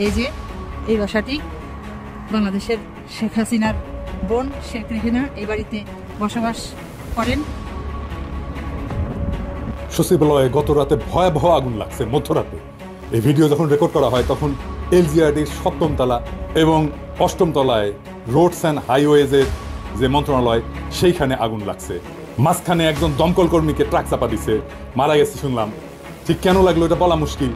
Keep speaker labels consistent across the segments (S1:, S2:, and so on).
S1: এই যে এই বাসাটি বাংলাদেশের শেখ হাসিনার বোন শেখ রেহেনা এই বাড়িতে বসবাস করেন।
S2: সচিবালয়ে গত রাতে ভয়াবহ আগুন লাগছে মধ্যরাতে। এই ভিডিও যখন রেকর্ড করা হয় তখন এলজিআরডির ৭ম তলা এবং ৮ম তলায় রোডস অ্যান্ড হাইওয়েজের যে মন্ত্রণালয় সেইখানে আগুন লাগছে। মাঝখানে একজন দমকল কর্মীকে ট্রাক চাপা দিছে, মারা গেছে শুনলাম। ঠিক কেন লাগলো এটা বলা মুশকিল।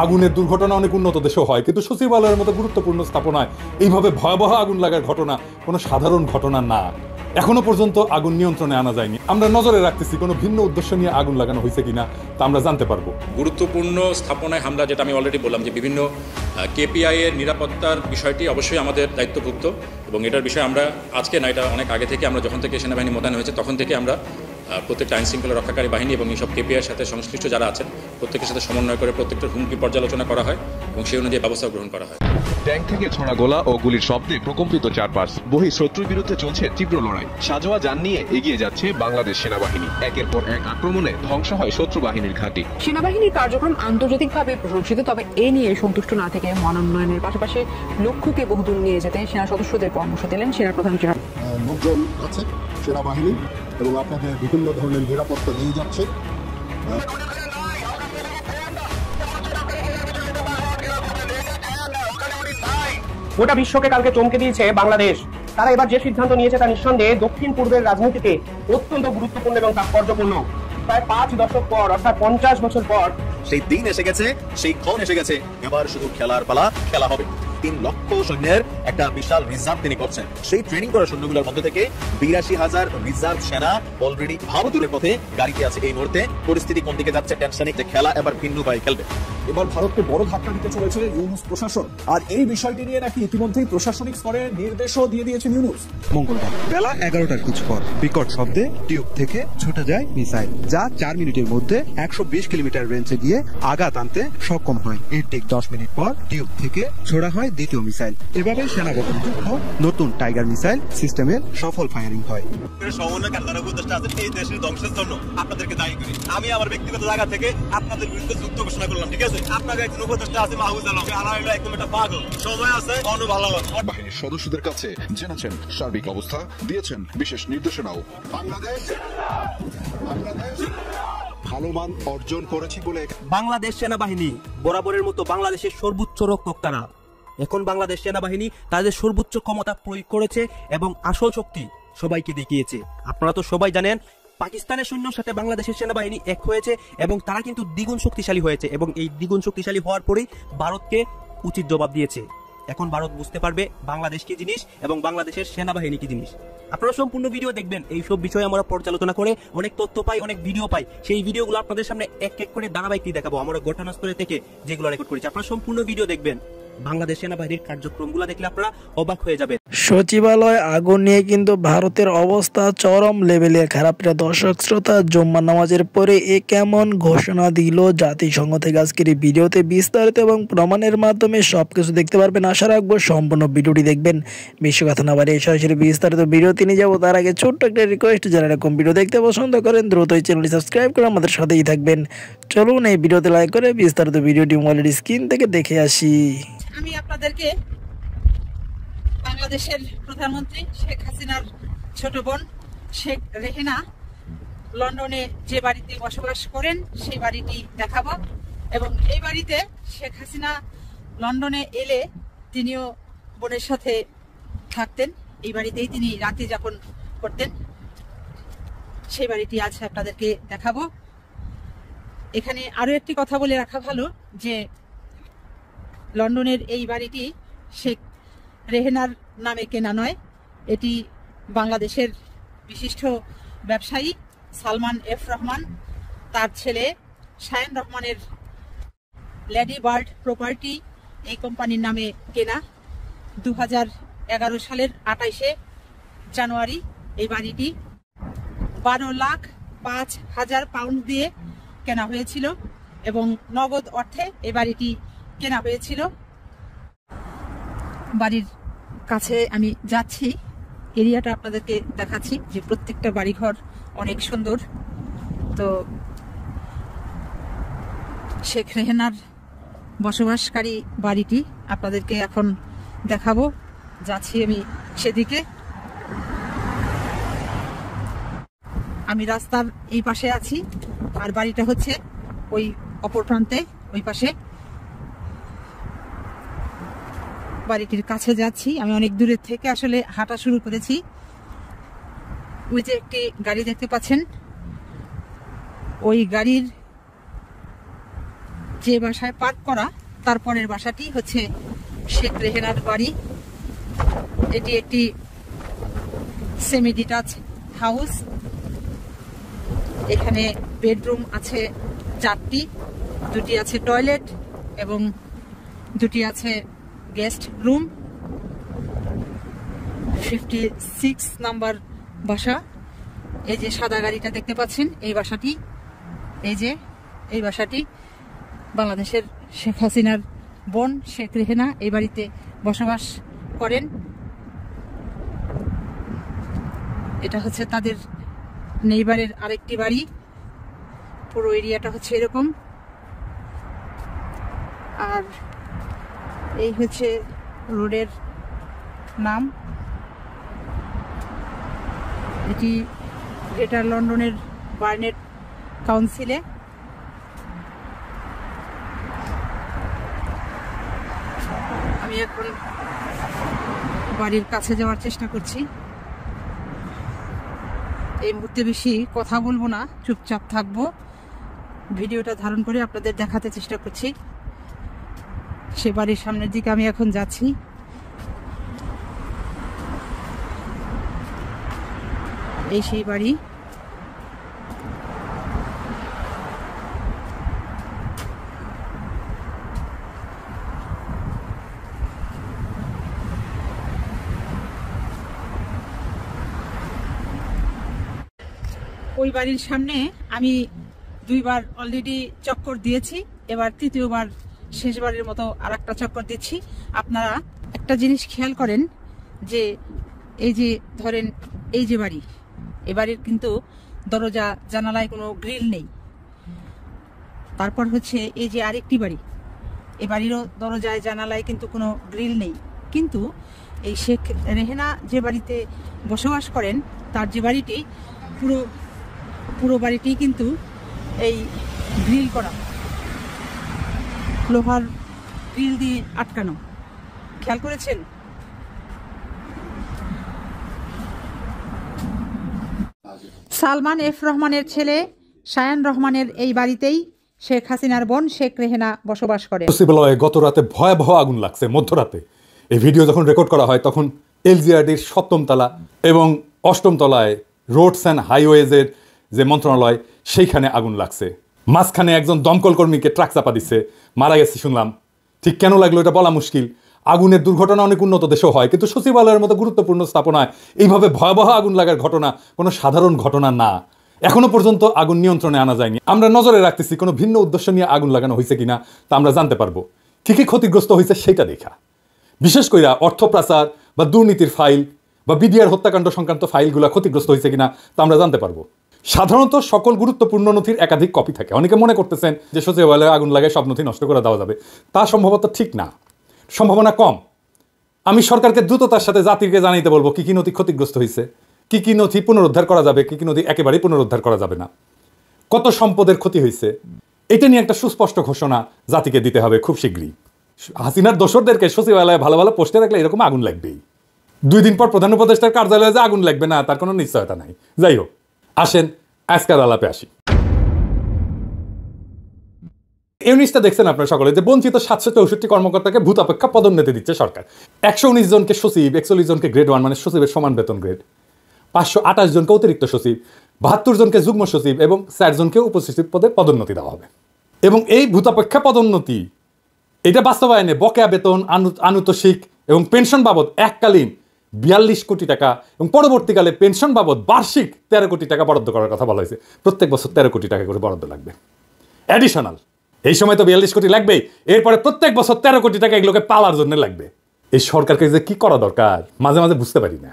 S2: আগুনের দুর্ঘটনা অনেক উন্নত দেশেও হয়, কিন্তু সচিবালয়ের মতো গুরুত্বপূর্ণ স্থাপনায় এইভাবে ভয়াবহ আগুন লাগার ঘটনা কোনো সাধারণ ঘটনা না। এখনো পর্যন্ত আগুন নিয়ন্ত্রণে আনা যায়নি। আমরা নজরে রাখতেছি কোনো ভিন্ন উদ্দেশ্য নিয়ে আগুন লাগানো হয়েছে কিনা তা আমরা জানতে পারবো।
S3: গুরুত্বপূর্ণ স্থাপনায় হামলা, যেটা আমি অলরেডি বললাম যে বিভিন্ন কেপিআই এর নিরাপত্তার বিষয়টি অবশ্যই আমাদের দায়িত্বভুক্ত, এবং এটার বিষয়ে আমরা আজকে না, এটা অনেক আগে থেকে আমরা যখন থেকে সেনাবাহিনী মোতায়েন হয়েছে তখন থেকে আমরা প্রত্যেকটা আইন শৃঙ্খলা রক্ষাকারী বাহিনী এবং এইসব কেপিআইয়ের সাথে সংশ্লিষ্ট যারা আছেন প্রত্যেকের সাথে সমন্বয় করে প্রত্যেকটা হুমকি পর্যালোচনা করা হয় এবং সেই অনুযায়ী ব্যবস্থা গ্রহণ করা হয়।
S4: ট্যাঙ্ক থেকে ছোড়া গোলা ও গুলির শব্দে প্রকম্পিত চারপাশ। বহিঃশত্রুর বিরুদ্ধে চলছে তীব্র লড়াই। সাজোয়া যান নিয়ে এগিয়ে যাচ্ছে বাংলাদেশ সেনাবাহিনী। একের পর এক আক্রমণে ধ্বংস হয় শত্রু বাহিনীর ঘাঁটি।
S5: সেনাবাহিনীর কার্যক্রম আন্তর্জাতিকভাবে প্রশংসিত, তবে এ নিয়ে সন্তুষ্ট না থেকে মানোন্নয়নের পাশাপাশি লক্ষ্যকে বহুদূর নিয়ে যেতে সেনা সদস্যদের পরামর্শ দিলেন সেনাপ্রধান জেনারেল।
S6: লোকজন আছে সেনাবাহিনী এবং আপনাদের বিভিন্ন ধরনের নিরাপত্তা দিয়ে যাচ্ছে।
S7: গোটা বিশ্বকে কালকে চমকে দিয়েছে বাংলাদেশ। তারা এবার যে সিদ্ধান্ত নিয়েছে তা নিঃসন্দেহে দক্ষিণ পূর্বের রাজনীতিতে অত্যন্ত গুরুত্বপূর্ণ এবং তাৎপর্যপূর্ণ। প্রায় ৫ দশক পর, অর্থাৎ ৫০ বছর পর
S8: সেই দিন এসে গেছে, সেই ক্ষণ এসে গেছে। এবার শুধু খেলার পালা, খেলা হবে। ৩ লক্ষ সৈন্যের একটা বিশাল রিজার্ভ তিনি করছেন। সেই ট্রেনিং করা সৈন্যগুলোর মধ্যে থেকে ৮২,০০০ রিজার্ভ সেনা অলরেডি ভারতের পথে গাড়িতে আছে এই মুহূর্তে। পরিস্থিতি কোন দিকে যাচ্ছে টেনশনিক, যে খেলা এবার ভিন্ন উপায়ে খেলবে।
S9: এবার ভারতকে বড় ধাক্কা দিতে চলেছে ইউনুস প্রশাসন, আর এই বিষয়টি নিয়ে নাকি ইতিমধ্যেই প্রশাসনিক স্তরে নির্দেশও দিয়ে দিয়েছেন ইউনুস।
S10: মঙ্গলবার বেলা ১১টার কিছু পর বিকট শব্দে টিউব থেকে ছুটে যায় মিসাইল, যা ৪ মিনিটের মধ্যে ১২০ কিলোমিটার রেঞ্জে গিয়ে আঘাত আনতে সক্ষম হয়। এর ঠিক ১০ মিনিট পর টিউব থেকে ছোড়া হয় দ্বিতীয় মিসাইল। এভাবে সেনা গঠন নতুন টাইগার মিসাইল সিস্টেমের সফল ফায়ারিং হয়।
S8: এই দেশের ধ্বংসের জন্য আপনাদেরকে দায়ী করি। আমি আমার ব্যক্তিগত জায়গা থেকে আপনাদের বিরুদ্ধে যুদ্ধ ঘোষণা করলাম, ঠিক আছে? আপনাদের একজন উপদেষ্টা আছে মাহফুজ আলম, একদম একটা পাগল। সময় আছে, অন্য ভালো
S4: বাহিনীর সদস্যদের কাছে জেনেছেন সার্বিক অবস্থা, দিয়েছেন বিশেষ নির্দেশনাও।
S9: বাংলাদেশ ভালো মান অর্জন করেছি বলে
S11: বাংলাদেশ সেনাবাহিনী বরাবরের মতো বাংলাদেশের সর্বোচ্চ রক্ষক তারা। এখন বাংলাদেশ সেনাবাহিনী তাদের সর্বোচ্চ ক্ষমতা প্রয়োগ করেছে এবং আসল শক্তি সবাইকে দেখিয়েছে। আপনারা তো সবাই জানেন পাকিস্তানের সৈন্যর সাথে বাংলাদেশের সেনাবাহিনী এক হয়েছে এবং তারা কিন্তু দ্বিগুণ শক্তিশালী হয়েছে, এবং এই দ্বিগুণ শক্তিশালী হওয়ার পরেই ভারতকে উচিত জবাব দিয়েছে। এখন ভারত বুঝতে পারবে বাংলাদেশ কি জিনিস এবং বাংলাদেশের সেনাবাহিনী কি জিনিস। আপনারা সম্পূর্ণ ভিডিও দেখবেন। এইসব বিষয়ে আমরা পর্যালোচনা করে অনেক তথ্য পাই, অনেক ভিডিও পাই। সেই ভিডিওগুলো আপনাদের সামনে এক এক করে ধারাবাহিক দেখাবো আমরা ঘটনাস্থলে থেকে যেগুলো রেকর্ড করেছি। আপনারা সম্পূর্ণ ভিডিও দেখবেন। বাংলাদেশ সেনাবাহিনীর কার্যক্রমগুলো দেখলে আপনারা অবাক হয়ে যাবেন।
S12: সচিবালয় আগুন নিয়ে কিন্তু ভারতের অবস্থা চরম লেভেলে খারাপ। দর্শক শ্রোতা, জুম্মা নামাজের পরে এ কেমন ঘোষণা দিল জাতিসংঘ থেকে আজকের এই ভিডিওতে বিস্তারিত এবং প্রমাণের মাধ্যমে সবকিছু দেখতে পারবেন। আশা রাখবো সম্পূর্ণ ভিডিওটি দেখবেন। বিশ্ব কথা না বাড়িয়ে সরাসরি বিস্তারিত ভিডিওতে নিয়ে যাবো। তার আগে ছোট্ট একটা রিকোয়েস্ট, যারা এরকম ভিডিও দেখতে পছন্দ করেন দ্রুত এই চ্যানেলটি সাবস্ক্রাইব করে আমাদের সাথেই থাকবেন। চলুন এই ভিডিওতে লাইক করে বিস্তারিত ভিডিওটি মোবাইলের স্ক্রিন থেকে দেখে আসি।
S1: আমি আপনাদেরকে বাংলাদেশের প্রধানমন্ত্রী শেখ হাসিনার ছোট বোন শেখ রেহেনা লন্ডনে যে বাড়িতে বসবাস করেন সেই বাড়িটি দেখাবো, এবং এই বাড়িতে শেখ হাসিনা লন্ডনে এলে তিনিও বোনের সাথে থাকতেন। এই বাড়িতেই তিনি রাতে যাপন করতেন। সেই বাড়িটি আজ আপনাদেরকে দেখাবো। এখানে আরো একটি কথা বলে রাখা ভালো যে লন্ডনের এই বাড়িটি শেখ রেহেনার নামে কেনা নয়, এটি বাংলাদেশের বিশিষ্ট ব্যবসায়ী সালমান এফ রহমান, তার ছেলে শায়ান রহমানের লেডি বার্ড প্রপার্টি এই কোম্পানির নামে কেনা। ২০১১ সালের ২৮শে জানুয়ারি এই বাড়িটি ১২,০৫,০০০ পাউন্ড দিয়ে কেনা হয়েছিল এবং নগদ অর্থে এই বাড়িটি কেনা হয়েছিল। বাড়ির কাছে আমি যাচ্ছি, এরিয়াটা আপনাদেরকে দেখাচ্ছি যে প্রত্যেকটা বাড়িঘর অনেক সুন্দর। তো শেখ রেহেনার বসবাসকারী বাড়িটি আপনাদেরকে এখন দেখাবো। যাচ্ছি আমি সেদিকে। আমি রাস্তার এই পাশে আছি, আর বাড়িটা হচ্ছে ওই অপর প্রান্তে, ওই পাশে। বাড়িটির কাছে যাচ্ছি। আমি অনেক দূরের থেকে আসলে হাঁটা শুরু করেছি। ওই যে একটি গাড়ি দেখতে পাচ্ছেন, ওই গাড়ির যে বাসায় পার্ক করা তারপরের বাসাটি হচ্ছে শেখ রেহেনার বাড়ি। এটি একটি সেমি ডিটাচ হাউস। এখানে বেডরুম আছে 4টি, 2টি আছে টয়লেট এবং 2টি আছে গেস্ট রুম। 56 নাম্বার বাসা। এই যে সাদা গাড়িটা দেখতে পাচ্ছেন, এই বাসাটি, এই বাসাটি বাংলাদেশের শেখ হাসিনার বোন শেখ রেহেনা এই বাড়িতে বসবাস করেন। এটা হচ্ছে তাদের নেইবারের আরেকটি বাড়ি। পুরো এরিয়াটা হচ্ছে এরকম। আর এই হচ্ছে রোডের নাম। এটি গ্রেটার লন্ডনের বার্নেট কাউন্সিলে। আমি এখন বাড়ির কাছে যাওয়ার চেষ্টা করছি। এই মুহূর্তে বেশি কথা বলবো না, চুপচাপ থাকবো। ভিডিওটা ধারণ করে আপনাদের দেখাতে চেষ্টা করছি। সে বাড়ির সামনের দিকে আমি এখন যাচ্ছি। এই সেই বাড়ি। ওই বাড়ির সামনে আমি 2বার অলরেডি চক্কর দিয়েছি, এবার 3য়বার শেষবারের মতো আরেকটা চক্কর দিচ্ছি। আপনারা একটা জিনিস খেয়াল করেন যে এই যে ধরেন এই যে বাড়ি, এ বাড়ির কিন্তু দরজা জানালায় কোনো গ্রিল নেই। তারপর হচ্ছে এই যে আরেকটি বাড়ি, এ বাড়িরও দরজায় জানালায় কিন্তু কোনো গ্রিল নেই। কিন্তু এই শেখ রেহেনা যে বাড়িতে বসবাস করেন তার যে বাড়িটি, পুরো বাড়িটি কিন্তু এই গ্রিল করা, লোহার গ্রিল দিয়ে আটকানো। খেয়াল করেছেন? সালমান এফ রহমানের ছেলে শায়ান রহমানের এই বাড়িতেই শেখ হাসিনার বোন শেখ রেহেনা বসবাস করে।
S2: সচিবালয়ে গত রাতে ভয়াবহ আগুন লাগছে মধ্যরাতে। এই ভিডিও যখন রেকর্ড করা হয় তখন এলজিআরডির 7ম তলা এবং 8ম তলায় রোডস অ্যান্ড হাইওয়েজের যে মন্ত্রণালয়, সেইখানে আগুন লাগছে। মাঝখানে একজন দমকল কর্মীকে ট্রাক চাপা দিচ্ছে, মারা গেছে শুনলাম। ঠিক কেন লাগলো এটা বলা মুশকিল। আগুনের দুর্ঘটনা অনেক উন্নত দেশেও হয়, কিন্তু সচিবালয়ের মতো গুরুত্বপূর্ণ স্থাপনায় এইভাবে ভয়াবহ আগুন লাগার ঘটনা কোনো সাধারণ ঘটনা না। এখনো পর্যন্ত আগুন নিয়ন্ত্রণে আনা যায়নি। আমরা নজরে রাখতেছি কোনো ভিন্ন উদ্দেশ্য নিয়ে আগুন লাগানো হয়েছে কিনা তা আমরা জানতে পারবো। ঠিকই ক্ষতিগ্রস্ত হয়েছে সেটা দেখা, বিশেষ করে অর্থ পাচার বা দুর্নীতির ফাইল বা বিডিআর হত্যাকাণ্ড সংক্রান্ত ফাইলগুলো ক্ষতিগ্রস্ত হয়েছে কিনা তা আমরা জানতে পারবো। সাধারণত সকল গুরুত্বপূর্ণ নথির একাধিক কপি থাকে। অনেকে মনে করতেছেন যে সচিবালয়ে আগুন লাগায় সব নথি নষ্ট করে দেওয়া যাবে, তা সম্ভবত ঠিক না, সম্ভাবনা কম। আমি সরকারকে দ্রুততার সাথে জাতিকে জানাইতে বলবো কি কি নথি ক্ষতিগ্রস্ত হয়েছে, কি কি নথি পুনরুদ্ধার করা যাবে, কি কি নথি একেবারেই পুনরুদ্ধার করা যাবে না, কত সম্পদের ক্ষতি হয়েছে, এটা নিয়ে একটা সুস্পষ্ট ঘোষণা জাতিকে দিতে হবে খুব শীঘ্রই। হাসিনার দোসরদেরকে সচিবালয়ে ভালো ভালো পোস্টে রাখলে এরকম আগুন লাগবেই। 2 দিন পর প্রধান উপদেষ্টার কার্যালয়ে যে আগুন লাগবে না তার কোনো নিশ্চয়তা নাই। যাই হোক, আসেন আজকের আলাপে আসি। এই জিনিসটা দেখছেন আপনারা সকলে যে বঞ্চিত 764 কর্মকর্তাকে ভূতাপেক্ষা পদোন্নতি দিচ্ছে সরকার। 119 জনকে সচিব, 41 জনকে গ্রেড 1 মানে সচিবের সমান বেতন গ্রেড, 528 জনকে অতিরিক্ত সচিব, 72 জনকে যুগ্ম সচিব এবং 4 জনকে উপসচিব পদে পদোন্নতি দেওয়া হবে। এবং এই ভূতাপেক্ষা পদোন্নতি এটা বাস্তবায়নে বকেয়া বেতন, আনুতোষিক এবং পেনশন বাবদ এককালীন 42 কোটি টাকা এবং পরবর্তীকালে পেনশন বাবদ বার্ষিক 13 কোটি টাকা বরাদ্দ করার কথা বলা হয়েছে। প্রত্যেক বছর 13 কোটি টাকা করে বরাদ্দ লাগবে অ্যাডিশনাল। এই সময় তো 42 কোটি লাগবেই, এরপরে প্রত্যেক বছর 13 কোটি টাকা এগুলোকে পাওয়ার জন্য লাগবে। এই সরকারকে যে কি করা দরকার মাঝে মাঝে বুঝতে পারি না।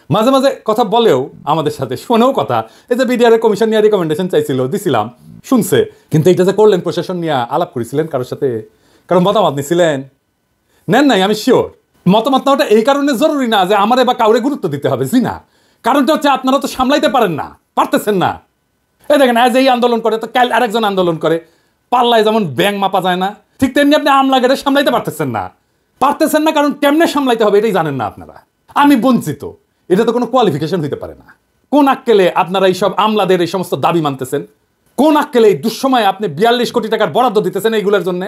S2: মাঝে মাঝে কথা বলেও আমাদের সাথে শোনেও কথা, এই যে বিডিআর কমিশন নিয়ে রিকমেন্ডেশন চাইছিল, দিছিলাম, শুনছে, কিন্তু এটা যে করলেন প্রশাসন নিয়ে আলাপ করেছিলেন কারোর সাথে, কারণ মতামত নিছিলেন? নেন নাই, আমি শিওর। মতামত নেওয়াটা এই কারণে জরুরি না যে আমারে বা কাউরে গুরুত্ব দিতে হবে, জি না। কারণটা হচ্ছে আপনারা তো সামলাইতে পারেন না, পারতেছেন না। এই দেখেন, আজ এই আন্দোলন করে তো কাল আরেকজন আন্দোলন করে, পাল্লায় যেমন ব্যাং মাপা যায় না, ঠিক তেমনি আপনি আমলাগেরে সামলাইতে পারতেছেন না। পারতেছেন না কারণ কেমনে সামলাইতে হবে এটাই জানেন না আপনারা। আমি বঞ্চিত, এটা তো কোনো কোয়ালিফিকেশন হইতে পারে না। কোন আক্কেলে আপনারা এইসব আমলাদের এই সমস্ত দাবি মানতেছেন? কোন আক্কেলে এই দুঃসময়ে আপনি 42 কোটি টাকার বরাদ্দ দিতেছেন এইগুলোর জন্য?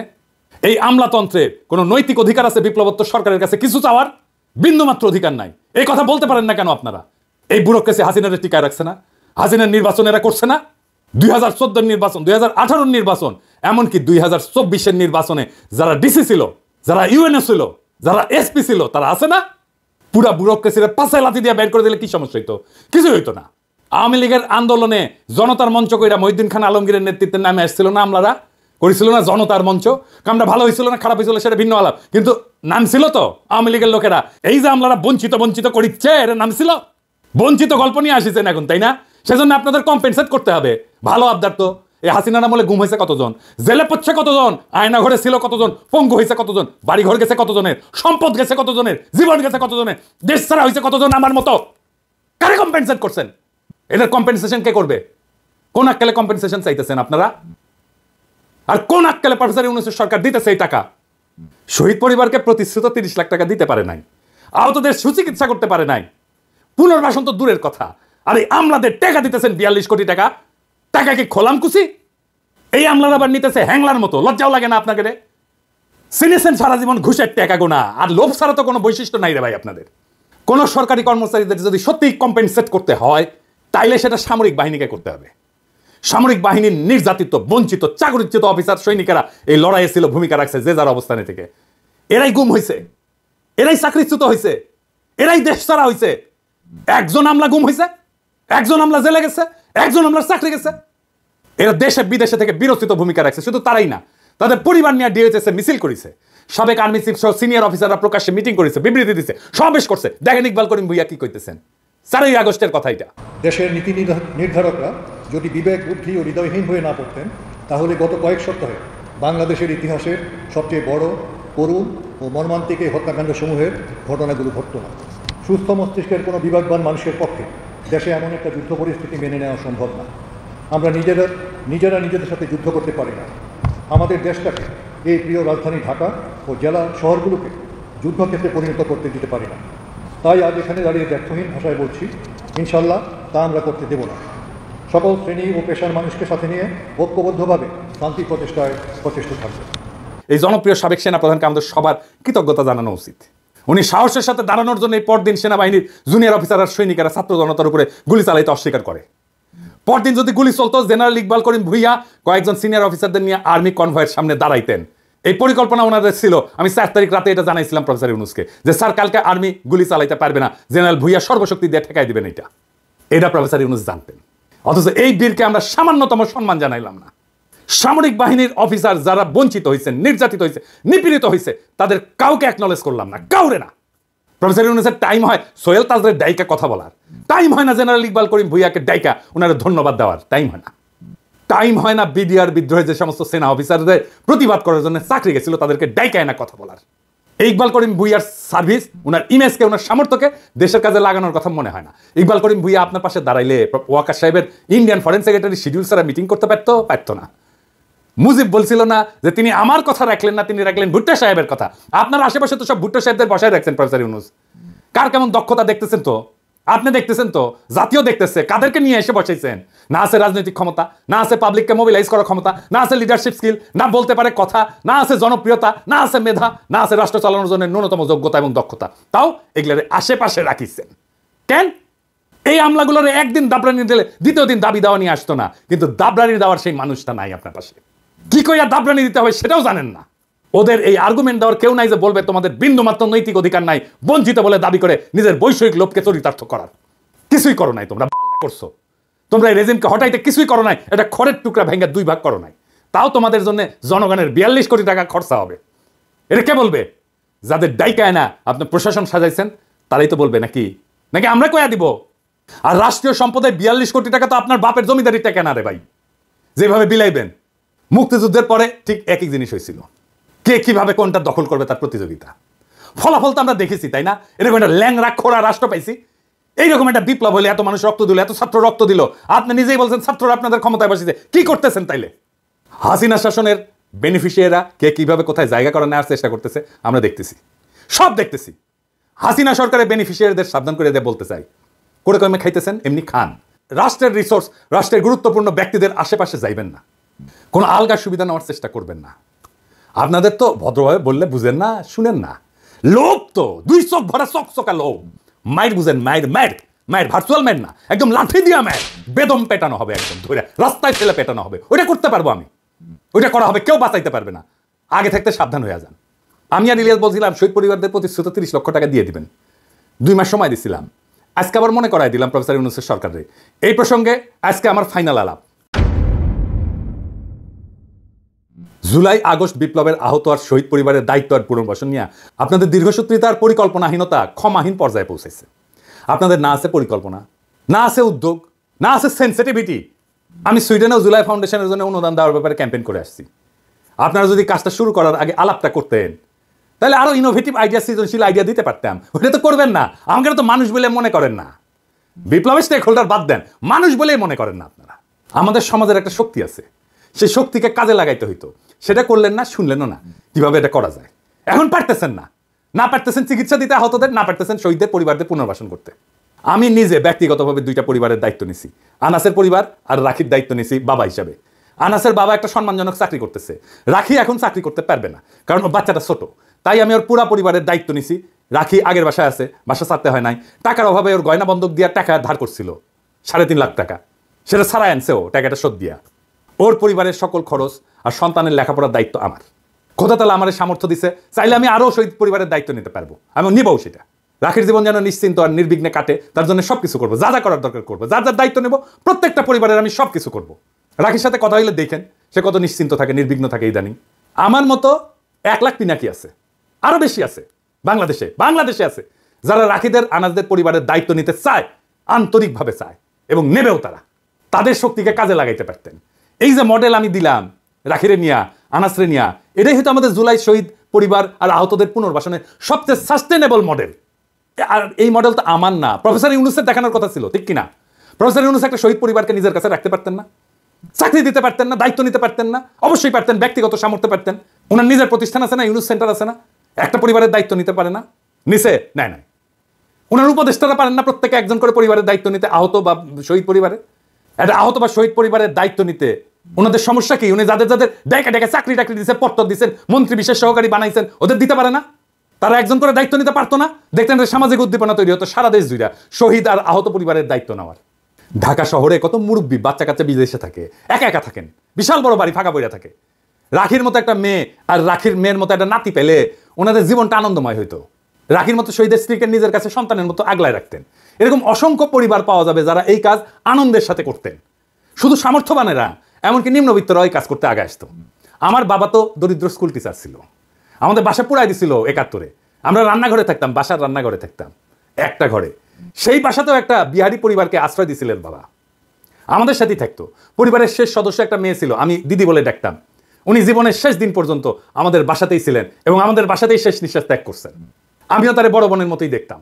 S2: এই আমলাতন্ত্রে কোনো নৈতিক অধিকার আছে বিপ্লবোত্তর সরকারের কাছে কিছু চাওয়ার? বিন্দুমাত্র অধিকার নাই। এই কথা বলতে পারেন না কেন আপনারা? এই ব্যুরোক্রেসি হাসিনার টিকায় রাখছে না? হাসিনার নির্বাচন এরা করছে না? 2014 নির্বাচন, 2018 নির্বাচন, এমনকি 2024 নির্বাচনে যারা ডিসি ছিল, যারা ইউএনও ছিল, যারা এসপি ছিল, তারা আছে না? পুরা ব্যুরোক্রেসির পাশায় লাথি দিয়ে বের করে দিলে কি সমস্যা হইতো? কিছু হইতো না। আওয়ামী লীগের আন্দোলনে জনতার মঞ্চ কইরা মহিউদ্দিন খান আলমগীরের নেতৃত্বে নামে আসছিল না আমলারা? করেছিল না জনতার মঞ্চ? কামটা ভালো হয়েছিল না খারাপ হয়েছিল সেটা ভিন্ন আলাপ, কিন্তু নাম ছিল তো আওয়ামী লীগের লোকেরা। এই যে আমলারা বঞ্চিত বঞ্চিত করিচ্ছে, এর নাম ছিল বঞ্চিত। গল্প নিয়ে আসিছেন এখন, তাই না? সেজন্য আপনাদের কম্পেনসেট করতে হবে। ভালো আবদার তো। এই হাসিনার আমলে গুম হয়েছে কতজন, জেলে পড়ছে কতজন, আয়না ঘরে ছিল কতজন, পঙ্গু হয়েছে কতজন, বাড়ি ঘর গেছে কতজনের, সম্পদ গেছে কতজনের, জীবন গেছে কতজনের, দেশ ছাড়া হয়েছে কতজন আমার মতো। কারে কম্পেনসেট করছেন? এদের কম্পেনসেশন কে করবে? কোন আক্কেলে কম্পেনসেশন চাইতেছেন আপনারা? আর কোন আক্কেলে প্রফেসর ইউনূসের সরকার দিতেছে এই টাকা? শহীদ পরিবারকে প্রতিশ্রুত 30 লাখ টাকা দিতে পারে নাই, আহতদের সুচিকিৎসা করতে পারে নাই, পুনর্বাসন তো দূরের কথা। আর এই আমলাদের টাকা দিতেছেন 42 কোটি টাকা। টাকা কি খোলাম কুচি? এই আমলার আবার নিতেছে হ্যাংলার মতো। লজ্জাও লাগে না আপনাকে? সিনেছেন সারা জীবন ঘুষের টাকা গোনা, আর লোভ ছাড়া তো কোনো বৈশিষ্ট্য নাই রে ভাই আপনাদের। কোন সরকারি কর্মচারীদের যদি সত্যিই কম্পেনসেট করতে হয়, তাইলে সেটা সামরিক বাহিনীকে করতে হবে। সামরিক বাহিনীর নির্যাতিত, বঞ্চিত, চাকরিচ্যুত অফিসার সৈনিকেরা এই লড়াইয়ে ছিল, ভূমিকা রাখছে যে যার অবস্থানে থেকে। এরাই গুম হয়েছে, এরাই চাকরিচ্যুত হয়েছে, এরাই দেশ ছাড়া হয়েছে। একজন আমলা গুম হয়েছে, একজন আমলা জেলে গেছে, একজন আমলার চাকরি গেছে। এরা দেশে বিদেশে থেকে বিরোচিত ভূমিকা রাখছে। শুধু তারাই না, তাদের পরিবার নিয়ে ডিএইচএসে মিছিল করেছে, সাবেক আর্মি চিফ সহ সিনিয়র অফিসাররা প্রকাশ্যে মিটিং করেছে, বিবৃতি দিচ্ছে, সমাবেশ করছে। দেখেন ইকবাল করিম ভুইয়া কি কইতেছেন। 4ই আগস্টের কথা এটা।
S13: দেশের নীতি নির্ধারকরা যদি বিবেক, বুদ্ধি ও হৃদয়হীন হয়ে না পড়তেন, তাহলে গত কয়েক সপ্তাহে বাংলাদেশের ইতিহাসের সবচেয়ে বড়, করুণ ও মর্মান্তিক এই হত্যাকাণ্ড সমূহের ঘটনাগুলো ঘটত না। সুস্থ মস্তিষ্কের কোনো বিবেকবান মানুষের পক্ষে দেশে এমন একটা যুদ্ধ পরিস্থিতি মেনে নেওয়া সম্ভব না। আমরা নিজেরা নিজেদের সাথে যুদ্ধ করতে পারি না। আমাদের দেশটাকে, এই প্রিয় রাজধানী ঢাকা ও জেলা শহরগুলোকে যুদ্ধক্ষেত্রে পরিণত করতে দিতে পারি না। তাই আজ এখানে দাঁড়িয়ে ব্যর্থহীন ভাষায় বলছি, ইনশাল্লাহ তা আমরা করতে দেব না। সকল শ্রেণী ও পেশার মানুষকে সাথে নিয়ে ঐক্যবদ্ধভাবে শান্তি প্রচেষ্টায় প্রচেষ্ট থাকবে।
S2: এই জনপ্রিয় সাবেক সেনাপ্রধানকে আমাদের সবার কৃতজ্ঞতা জানানো উচিত। উনি সাহসের সাথে দাঁড়ানোর জন্য এই পরদিন সেনাবাহিনীর জুনিয়র অফিসার আর সৈনিকেরা ছাত্র জনতার উপরে গুলি চালাইতে অস্বীকার করে। পরদিন যদি গুলি চলতো, জেনারেল ইকবাল করিম ভুইয়া কয়েকজন সিনিয়র অফিসারদের নিয়ে আর্মি কনভয়ের সামনে দাঁড়াইতেন। এই পরিকল্পনা ওনাদের ছিল। আমি 4 তারিখ রাতে এটা জানাইছিলাম প্রফেসর ইউনূসকে যে স্যার, কালকে আর্মি গুলি চালাইতে পারবে না, জেনারেল ভুইয়া সর্বশক্তি দিয়ে ঠেকাই দিবেন। এটা প্রফেসর ইউনূস জানতেন। অথচ এই বীরকে আমরা সামান্যতম সম্মান জানাইলাম না। সামরিক বাহিনীর অফিসার যারা বঞ্চিত হয়েছে, নির্যাতিত হয়েছে, নিপীড়িত হয়েছে, তাদের কাউকে অ্যাকনলেজ করলাম না, কাউরে না। প্রফেসর ইউনূসের টাইম হয় সোহেল তাজরের ডাইকা কথা বলার, টাইম হয় না জেনারেল ইকবাল করিম ভুইয়াকে ডাইকা ওনারা ধন্যবাদ দেওয়ার, টাইম হয় না। টাইম হয় না বিডিআর বিদ্রোহে যে সমস্ত সেনা অফিসারদের প্রতিবাদ করার জন্য চাকরি গেছিল তাদেরকে ডাইকায় না কথা বলার। ইকবাল করিম ভুইয়ার সার্ভিস, ওনার ইমেজকে, ওনার সামর্থ্যকে দেশের কাজে লাগানোর কথা মনে হয় না। ইকবাল করিম ভুইয়া আপনার পাশে দাঁড়াইলে ওয়াকার সাহেবের ইন্ডিয়ান ফরেন সেক্রেটারি শিডিউল ছাড়া মিটিং করতে পারতো না। মুজিব বলছিল না যে তিনি আমার কথা রাখলেন না, তিনি রাখলেন ভুট্টো সাহেবের কথা। আপনার আশেপাশে তো সব ভুট্টো সাহেবদের বসায় রাখছেন প্রফেসর ইউনূস। কার কেমন দক্ষতা দেখতেছেন তো, আপনি দেখতেছেন তো, জাতীয় দেখতেছে। কাদেরকে নিয়ে এসে বসাইছেন? না আছে রাজনৈতিক ক্ষমতা, না আছে পাবলিককে মোবিলাইজ করার ক্ষমতা, না আছে লিডারশিপ স্কিল, না বলতে পারে কথা, না আছে জনপ্রিয়তা, না আছে মেধা, না আছে রাষ্ট্র চালানোর জন্য ন্যূনতম যোগ্যতা এবং দক্ষতা। তাও এগুলোর আশেপাশে রাখিছেন কেন? এই আমলাগুলোর একদিন দাবরানি দিলে দ্বিতীয় দিন দাবি দেওয়া নিয়ে আসতো না, কিন্তু দাবরানি দেওয়ার সেই মানুষটা নাই আপনার পাশে। কি কইয়া দাবরানি দিতে হবে সেটাও জানেন না। ওদের এই আর্গুমেন্ট দেওয়ার কেউ নাই যে বলবে তোমাদের বিন্দুমাত্র নৈতিক অধিকার নাই, বঞ্চিত বলে দাবি করে নিজের বৈষয়িক লোভকে চরিতার্থ করার। কিছুই করো নাই তোমরা, করছো তোমরা এই রেজিমকে হটাইতে কিছুই করো নাই। এটা খড়ের টুকরা ভেঙে 2 ভাগ করো নাই। তাও তোমাদের জন্য জনগণের 42 কোটি টাকা খরচা হবে। এটা কে বলবে? যাদের ডাইকায় না আপনি প্রশাসন সাজাইছেন তারাই তো বলবে, নাকি আমরা কয়া দিব? আর রাষ্ট্রীয় সম্পদে 42 কোটি টাকা তো আপনার বাপের জমিদারির টাকা না রে ভাই, যেভাবে বিলাইবেন। মুক্তিযুদ্ধের পরে ঠিক একই জিনিস হয়েছিল। কে কিভাবে কোনটা দখল করবে তার প্রতিযোগিতা। ফলাফল তো আমরা দেখেছি, তাই না? এরকম একটা ল্যাংরা খোড়া রাষ্ট্র পাইছি। এইরকম একটা বিপ্লব হলে এত মানুষ রক্ত দিল, এত ছাত্র রক্ত দিল, আপনি নিজেই বলছেন ছাত্ররা আপনাদের ক্ষমতায় বসেছে। কি করতেছেন তাইলে? হাসিনা শাসনের বেনিফিশিয়ারিরা কে কিভাবে কোথায় জায়গা করে নেওয়ার চেষ্টা করতেছে আমরা দেখতেছি, সব দেখতেছি। হাসিনা সরকারের বেনিফিশিয়ারিদের সাবধান করে দিয়ে বলতে চাই, করে কমে খাইতেছেন এমনি খান। রাষ্ট্রের রিসোর্স, রাষ্ট্রের গুরুত্বপূর্ণ ব্যক্তিদের আশেপাশে যাইবেন না, কোনো আলগা সুবিধা নেওয়ার চেষ্টা করবেন না। আপনাদের তো ভদ্রভাবে বললে বুঝেন না, শুনেন না। লোভ তো দুই চোখ ভরা চকচকা লোভ। মায়ের বুঝেন, মায়ের মায়ের মায়ের ভার্চুয়াল মায়ের না, একদম লাঠি দিয়া মায়ের বেদম পেটানো হবে, একদম ধরে রাস্তায় ফেলে পেটানো হবে। ওইটা করতে পারবো আমি, ওইটা করা হবে, কেউ বাঁচাইতে পারবে না। আগে থাকতে সাবধান হয়ে যান। আমি আর ইলিয়াস বলছিলাম শহীদ পরিবারদের প্রতিশ্রুত 30 লক্ষ টাকা দিয়ে দিবেন, 2 মাস সময় দিছিলাম। আজকে আবার মনে করাই দিলাম প্রফেসর ইউনূসের সরকারের। এই প্রসঙ্গে আজকে আমার ফাইনাল আলাপ। জুলাই আগস্ট বিপ্লবের আহত আর শহীদ পরিবারের দায়িত্ব আর পুনর্বাসন নিয়ে আপনাদের দীর্ঘসূত্রিতার পরিকল্পনাহীনতা ক্ষমাহীন পর্যায়ে পৌঁছেছে। আপনাদের না আছে পরিকল্পনা, না আছে উদ্যোগ, না আছে সেন্সিটিভিটি। আমি সুইডেনেও জুলাই ফাউন্ডেশনের জন্য অনুদান দেওয়ার ব্যাপারে ক্যাম্পেইন করে আসছি। আপনারা যদি কাজটা শুরু করার আগে আলাপটা করতেন, তাহলে আরো ইনোভেটিভ আইডিয়া, সৃজনশীল আইডিয়া দিতে পারতাম। ওটা তো করবেন না। আমাকে তো মানুষ বলে মনে করেন না। বিপ্লবের স্টেক হোল্ডার বাদ দেন, মানুষ বলেই মনে করেন না আপনারা। আমাদের সমাজের একটা শক্তি আছে, সেই শক্তিকে কাজে লাগাইতে হইতো। সেটা করলেন না, শুনলেনও না কিভাবে এটা করা যায়। এখন পারতেছেন না, না পারতেছেন চিকিৎসা দিতে আহতদের, না পারতেছেন শহীদদের পরিবারদের পুনর্বাসন করতে। আমি নিজে ব্যক্তিগতভাবে 2টা পরিবারের দায়িত্ব নিছি। আনাসের পরিবার আর রাখির দায়িত্ব নিছি বাবা হিসাবে। আনাসের বাবা একটা সম্মানজনক চাকরি করতেছে, রাখি এখন চাকরি করতে পারবে না, কারণ ওর বাচ্চাটা ছোট। তাই আমি ওর পুরা পরিবারের দায়িত্ব নিছি। রাখি আগের বাসায় আছে, বাসা ছাড়তে হয় নাই। টাকার অভাবে ওর গয়না বন্ধক দিয়া টাকা ধার করছিল, 3.5 লাখ টাকা। সেটা ছাড়াই আনছে ও, টাকাটা শোধ দিয়া। ওর পরিবারের সকল খরচ আর সন্তানের লেখাপড়ার দায়িত্ব আমার। খোদা তাআলা আমার সামর্থ্য দিছে, চাইলে আমি আরও শহীদ পরিবারের দায়িত্ব নিতে পারবো, আমি নিবও সেটা। রাখির জীবন যেন নিশ্চিন্ত আর নির্বিঘ্নে কাটে, তার জন্য সবকিছু করবো, যা যা করার দরকার করবো, যার যার দায়িত্ব নেবো। প্রত্যেকটা পরিবারের আমি সবকিছু করবো। রাখির সাথে কথা হইলে দেখেন সে কত নিশ্চিন্ত থাকে, নির্বিঘ্ন থাকে। ইদানিং আমার মতো 1 লাখ পিনাকি আছে, আরো বেশি আছে বাংলাদেশে আছে, যারা রাখিদের আনাসদের পরিবারের দায়িত্ব নিতে চায়, আন্তরিকভাবে চায় এবং নেবেও। তাদের শক্তিকে কাজে লাগাইতে পারতেন। এই যে মডেল আমি দিলাম রাখিরে নিয়া, আনাসরে নিয়া, এটাই হয়তো আমাদের জুলাই শহীদ পরিবার আর আহতদের পুনর্বাসনের সবচেয়ে সাস্টেনেবল মডেল। আর এই মডেল তো আমার না, প্রফেসর ইউনূসের দেখানোর কথা ছিল, ঠিক কিনা? প্রফেসর ইউনূস একটা শহীদ পরিবারকে নিজের কাছে রাখতে পারতেন না? চাকরি দিতে পারতেন না? দায়িত্ব নিতে পারতেন না? অবশ্যই পারতেন, ব্যক্তিগত সামর্থ্য পারতেন। ওনার নিজের প্রতিষ্ঠান আছে না, ইউনূস সেন্টার আছে না? একটা পরিবারের দায়িত্ব নিতে পারে না? নিছে? নাই। ওনার উপদেষ্টারা পারেন না প্রত্যেকে একজন করে পরিবারের দায়িত্ব নিতে, আহত বা শহীদ পরিবারের? একটা আহত বা শহীদ পরিবারের দায়িত্ব নিতে ওনাদের সমস্যা কি? উনি যাদের ডেকে চাকরি দিচ্ছেন, পত্র দিচ্ছেন, মন্ত্রী বিশেষ সহকারী বানাইছেন, ওদের দিতে পারে না? তারা একজন করে দায়িত্ব নিতে পারতো না? দেখতেন সামাজিক উদ্দীপনা তৈরি হতো সারা দেশ জুড়ে শহীদ আর আহত পরিবারের দায়িত্ব নেওয়ার। ঢাকা শহরে কত মুরব্বী বাচ্চা কাচ্চা বিদেশে থাকে, একা থাকেন, বিশাল বড় বাড়ি ফাঁকা পড়ে থাকে। রাখির মতো একটা মেয়ে আর রাখির মেয়ের মতো একটা নাতি পেলে ওনাদের জীবনটা আনন্দময় হইতো। রাখির মতো শহীদের স্ত্রীকে নিজের কাছে সন্তানের মতো আগলায় রাখতেন। এরকম অসংখ্য পরিবার পাওয়া যাবে যারা এই কাজ আনন্দের সাথে করতেন। শুধু সামর্থ্যবানেরা, এমনকি নিম্নবিত্তরা এই কাজ করতে আগে আসতো। আমার বাবা তো দরিদ্র স্কুল টিচার ছিল, আমাদের বাসা পুরাই দিছিল 71-এ। আমরা রান্নাঘরে থাকতাম, বাসার রান্নাঘরে থাকতাম, একটা ঘরে। সেই বাসাতেও একটা বিহারি পরিবারকে আশ্রয় দিয়েছিলেন বাবা, আমাদের সাথেই থাকতো। পরিবারের শেষ সদস্য একটা মেয়ে ছিল, আমি দিদি বলে ডাকতাম। উনি জীবনের শেষ দিন পর্যন্ত আমাদের বাসাতেই ছিলেন এবং আমাদের বাসাতেই শেষ নিঃশ্বাস ত্যাগ করছেন। আমিও তার বড় বোনের মতোই দেখতাম,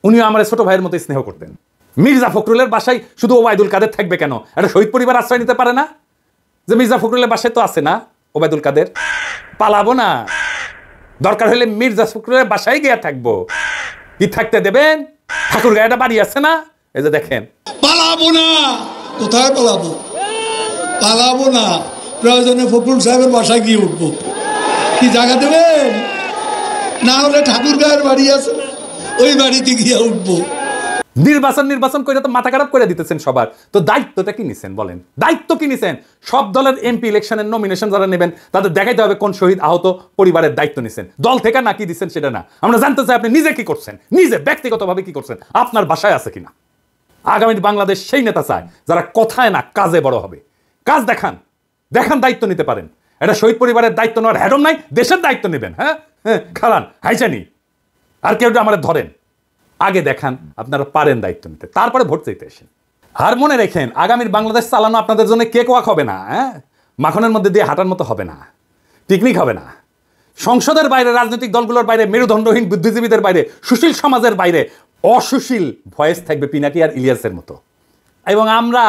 S2: উনিও আমার ছোট ভাইয়ের মতোই স্নেহ করতেন। মির্জা ফখরুলের বাসায় শুধু ওবায়দুল কাদের থাকবে কেন? একটা শহীদ পরিবার আশ্রয় নিতে পারে না? যে মির্জা ফখরুলের বাসায় তো আছে না ওবায়দুল কাদের? পালাবো না, দরকার হলে মির্জা ফখরুলের বাসায় গিয়ে থাকবো। কি থাকতে দেবেন? ঠাকুর গায়েটা বাড়ি আছে না, এই যে দেখেন।
S14: পালাবো না, কোথায় পালাবো না, প্রয়োজনে ফখরুল সাহেবের বাসায় গিয়ে উঠবো। কি জায়গা দেবেন? না হলে ঠাকুর গায়ের বাড়ি আছে, ওই বাড়িতে গিয়ে উঠবো।
S2: নির্বাচন করে তো মাথা খারাপ করে দিতেছেন সবার। তো দায়িত্বটা কি নিছেন বলেন? দায়িত্ব কি নিছেন? সব দলের এমপি ইলেকশনের নমিনেশন যারা নেবেন তাদের দেখাইতে হবে কোন শহীদ আহত পরিবারের দায়িত্ব নিছেন। দল থেকে না কি দিচ্ছেন সেটা না, আমরা জানতে চাই আপনি নিজে কি করছেন, নিজে ব্যক্তিগতভাবে কি করছেন, আপনার বাসায় আছে কিনা। আগামী বাংলাদেশ সেই নেতা চায় যারা কথায় না কাজে বড় হবে। কাজ দেখান, দায়িত্ব নিতে পারেন। এটা শহীদ পরিবারের দায়িত্ব নেওয়ার হ্যাডম নাই, দেশের দায়িত্ব নেবেন। হ্যাঁ, খারান হাইচানি আর কেউ আমাদের ধরেন, আগে দেখান আপনারা পারেন দায়িত্ব নিতে, তারপরে ভোট চাইতে আসেন। আর মনে রেখেন, আগামীর বাংলাদেশ চালানো আপনাদের জন্য কেক ওয়াক হবে না, মাখনের মধ্যে দিয়ে হাঁটার মতো হবে না, পিকনিক হবে না। সংসদের বাইরে, রাজনৈতিক দলগুলোর বাইরে, মেরুদণ্ডহীন বুদ্ধিজীবীদের বাইরে, সুশীল সমাজের বাইরে অসুশীল ভয়েস থাকবে পিনাকি আর ইলিয়াসের মতো। এবং আমরা